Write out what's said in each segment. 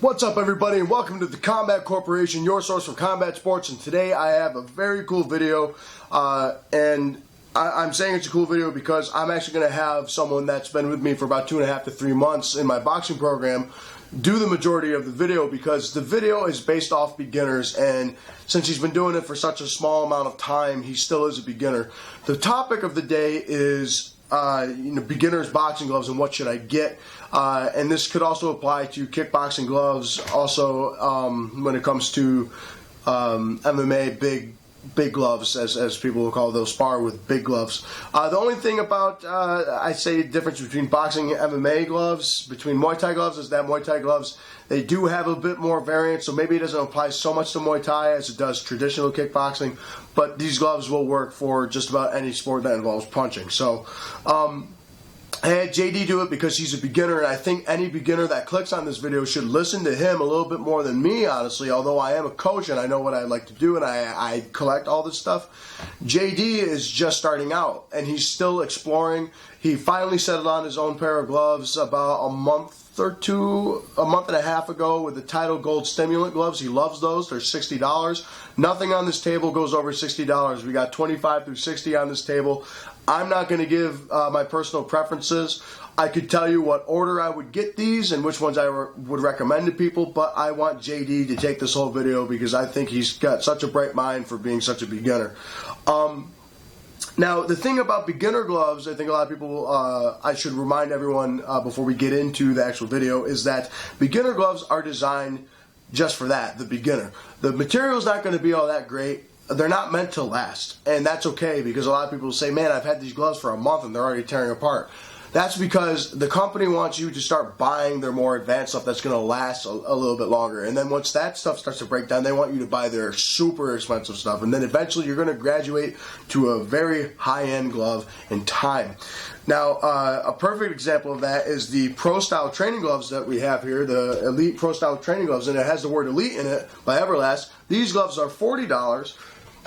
What's up, everybody, and welcome to the Combat Corporation, your source for combat sports. And today I have a very cool video, and I'm saying it's a cool video because I'm actually going to have someone that's been with me for about 2.5 to 3 months in my boxing program do the majority of the video, because the video is based off beginners, and since he's been doing it for such a small amount of time, he still is a beginner. The topic of the day is beginners boxing gloves and what should I get, and this could also apply to kickboxing gloves, also when it comes to MMA big gloves, as people will call those, spar with big gloves. The only thing about I say difference between boxing and MMA gloves, between Muay Thai gloves, is that Muay Thai gloves, they do have a bit more variance, so maybe it doesn't apply so much to Muay Thai as it does traditional kickboxing, but these gloves will work for just about any sport that involves punching. So I had JD do it because he's a beginner, and I think any beginner that clicks on this video should listen to him a little bit more than me, honestly, although I am a coach and I know what I like to do and I collect all this stuff. JD is just starting out and he's still exploring. He finally settled on his own pair of gloves about a month and a half ago with the Title Gold Stimulant gloves. He loves those. They're $60. Nothing on this table goes over $60. We got 25 through 60 on this table. I'm not going to give my personal preferences. I could tell you what order I would get these and which ones I would recommend to people, but I want JD to take this whole video because I think he's got such a bright mind for being such a beginner. Now, the thing about beginner gloves, I think a lot of people, I should remind everyone before we get into the actual video, is that beginner gloves are designed just for that, the beginner. The material's not going to be all that great. They're not meant to last, and that's okay, because a lot of people say, man, I've had these gloves for a month and they're already tearing apart. That's because the company wants you to start buying their more advanced stuff that's going to last a little bit longer. And then once that stuff starts to break down, they want you to buy their super expensive stuff. And then eventually you're going to graduate to a very high-end glove in time. Now, a perfect example of that is the Pro Style training gloves that we have here, the Elite Pro Style training gloves, and it has the word Elite in it by Everlast. These gloves are $40.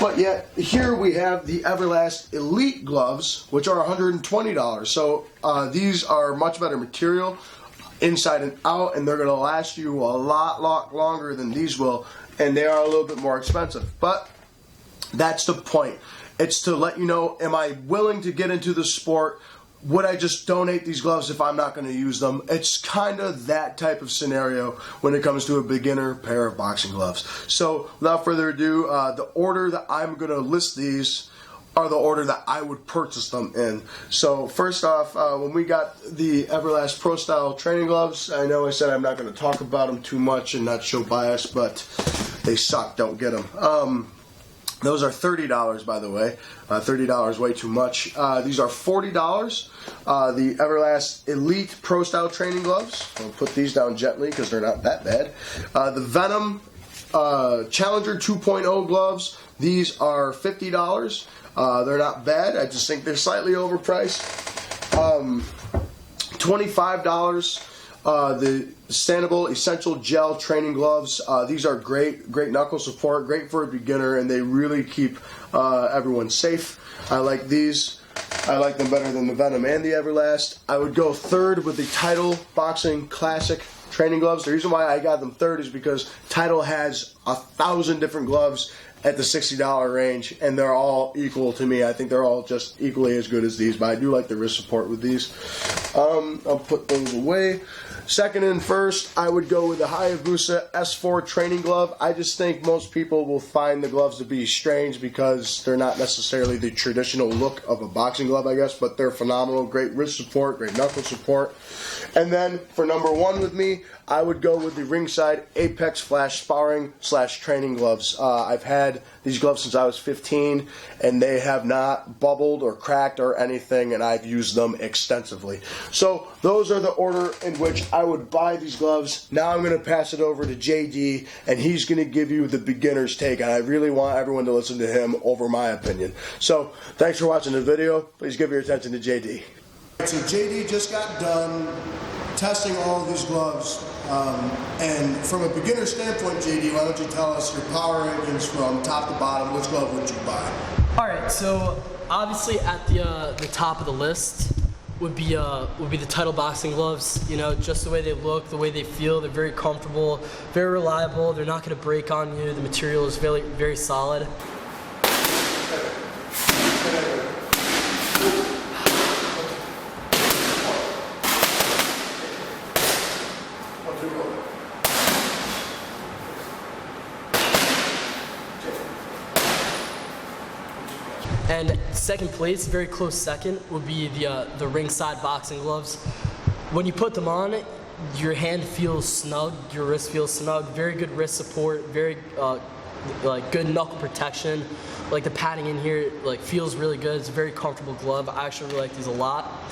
But yet, here we have the Everlast Elite gloves, which are $120. So these are much better material, inside and out, and they're going to last you a lot longer than these will, and they are a little bit more expensive. But that's the point. It's to let you know, am I willing to get into the sport? Would I just donate these gloves if I'm not going to use them? It's kind of that type of scenario when it comes to a beginner pair of boxing gloves. So without further ado, the order that I'm going to list these are the order that I would purchase them in. So first off, when we got the Everlast Pro Style training gloves, I know I said I'm not going to talk about them too much and not show bias, but they suck. Don't get them. Those are $30, by the way. $30 way too much. These are $40. The Everlast Elite Pro Style training gloves. I'll put these down gently because they're not that bad. The Venom Challenger 2.0 gloves. These are $50. They're not bad. I just think they're slightly overpriced. $25. The Standable Essential Gel Training Gloves. These are great knuckle support, great for a beginner, and they really keep everyone safe. I like these. I like them better than the Venom and the Everlast. I would go third with the Title Boxing Classic Training Gloves. The reason why I got them third is because Title has 1,000 different gloves at the $60 range, and they're all equal to me. I think they're all just equally as good as these, but I do like the wrist support with these. I'll put those away. Second and first, I would go with the Hayabusa S4 training glove. I just think most people will find the gloves to be strange because they're not necessarily the traditional look of a boxing glove, I guess, but they're phenomenal. Great wrist support, great knuckle support. And then for number one with me, I would go with the Ringside Apex Flash Sparring / Training gloves. I've had these gloves since I was 15, and they have not bubbled or cracked or anything, and I've used them extensively. So those are the order in which I would buy these gloves. Now I'm going to pass it over to JD, and he's going to give you the beginner's take, and I really want everyone to listen to him over my opinion. So thanks for watching the video. Please give your attention to JD. So JD just got done testing all of these gloves, and from a beginner standpoint, JD, why don't you tell us your power ratings from top to bottom? Which glove would you buy? All right, so obviously at the top of the list, would be the Title boxing gloves. You know, just the way they look, the way they feel. They're very comfortable, very reliable. They're not going to break on you. The material is very, very solid. And second place, very close second, would be the Ringside boxing gloves. When you put them on, your hand feels snug, your wrist feels snug, very good wrist support, very like good knuckle protection. Like the padding in here, like feels really good. It's a very comfortable glove. I actually really like these a lot.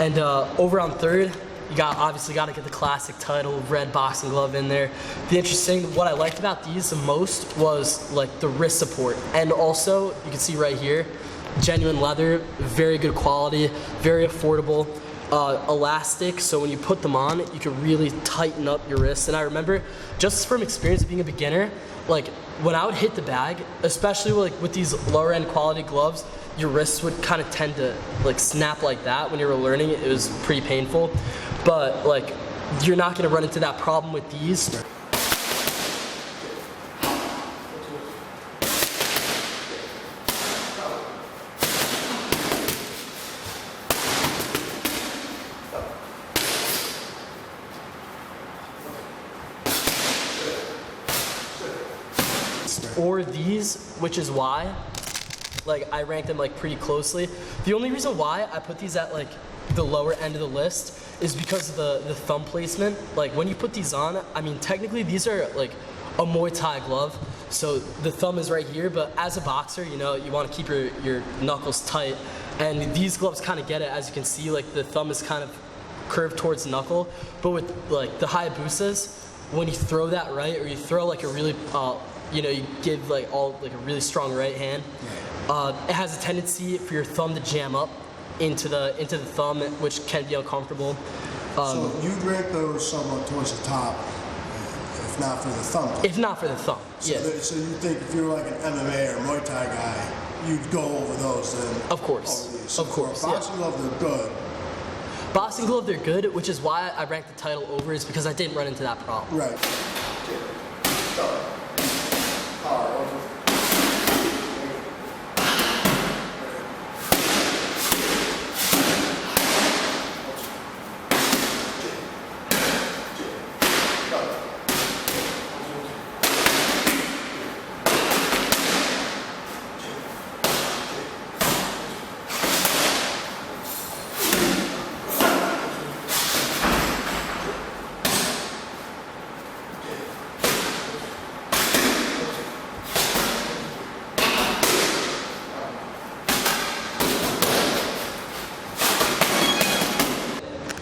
And over on third, you obviously got to get the classic Title red boxing glove in there. What I liked about these the most was like the wrist support, and also you can see right here, genuine leather, very good quality, very affordable, elastic. So when you put them on, you can really tighten up your wrists. And I remember, just from experience being a beginner, like when I would hit the bag, especially with these lower end quality gloves, your wrists would kind of tend to like snap like that. When you were learning, it was pretty painful. But like, you're not going to run into that problem with these. Or these, which is why like I rank them like pretty closely. The only reason why I put these at like the lower end of the list is because of the thumb placement. Like when you put these on, I mean technically these are like a Muay Thai glove, so the thumb is right here, but as a boxer, you know, you want to keep your knuckles tight, and these gloves kind of get it. As you can see, like the thumb is kind of curved towards the knuckle, but with like the Hayabusas, when you throw that right, or you throw like a really you know, you give like a really strong right hand, it has a tendency for your thumb to jam up into the thumb, which can be uncomfortable. So you'd rank those somewhat towards the top, if not for the thumb. If not for the thumb, so yeah. So you think if you're like an MMA or Muay Thai guy, you'd go over those then? Of course, so of course. Boxing glove, they're good. Boxing glove, they're good, which is why I ranked the Title over, is because I didn't run into that problem. Right.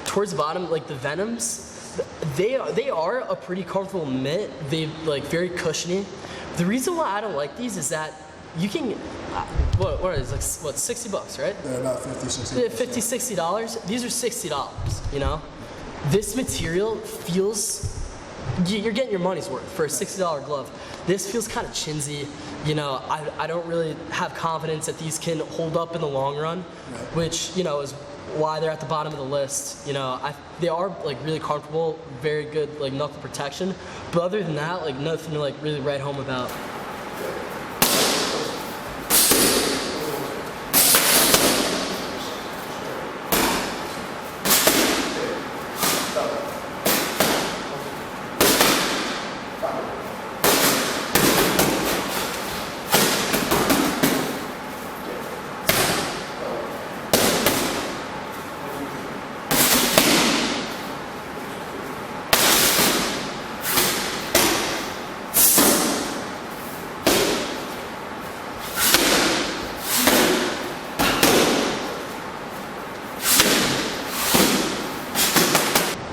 Towards the bottom, like the Venoms, they are a pretty comfortable mitt. They're like very cushiony. The reason why I don't like these is that you can, what is like, what, $60, right? They're about $50, $60. $60. These are $60, you know? This material feels, you're getting your money's worth for a $60 glove. This feels kind of chinsy. You know, I don't really have confidence that these can hold up in the long run, right, which, you know, is why they're at the bottom of the list. You know, they are like really comfortable, very good like knuckle protection, but other than that, like nothing to like really write home about.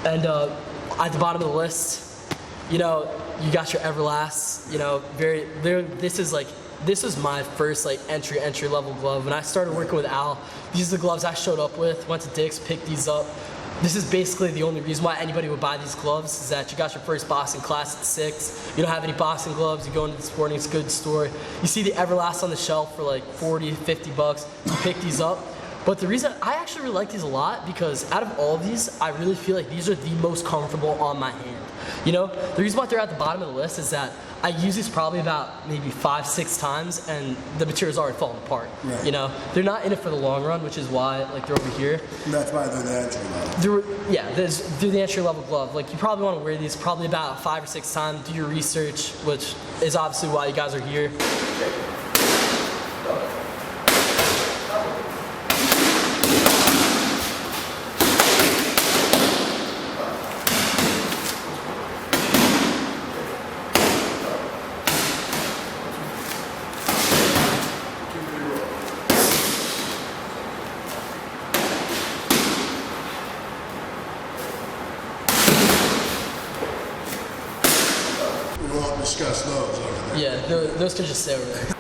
And at the bottom of the list, you know, you got your Everlasts, you know, this was my first like entry level glove. When I started working with Al, these are the gloves I showed up with, went to Dick's, picked these up. This is basically the only reason why anybody would buy these gloves, is that you got your first boxing class at 6, you don't have any boxing gloves, you go into the sporting goods store, you see the Everlast on the shelf for like 40, 50 bucks, you pick these up. But the reason I actually really like these a lot, because out of all of these, I really feel like these are the most comfortable on my hand. You know, the reason why they're at the bottom of the list is that I use these probably about maybe 5-6 times, and the material's already falling apart. Right. You know, they're not in it for the long run, which is why like they're over here. And that's why they're the entry level. They're the entry level glove. Like you probably want to wear these probably about 5 or 6 times. Do your research, which is obviously why you guys are here. We won't discuss those over there. Yeah, those can just stay over there.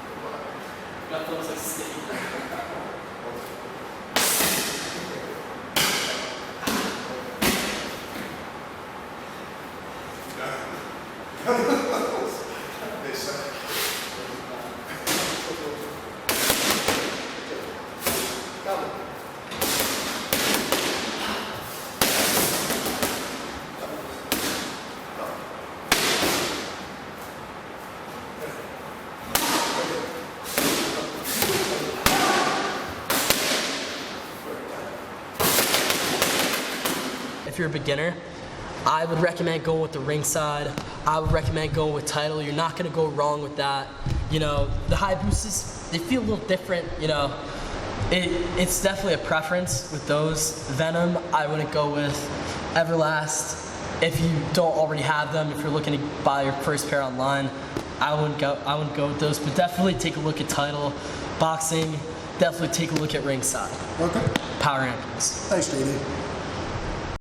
If you're a beginner, I would recommend going with the Ringside. I would recommend going with Title. You're not gonna go wrong with that. You know, the Hayabusas, they feel a little different, you know. It's definitely a preference with those. Venom, I wouldn't go with. Everlast, if you don't already have them, if you're looking to buy your first pair online, I wouldn't go with those, but definitely take a look at Title. Boxing, definitely take a look at Ringside. Okay. Power ankles. Thanks, JD.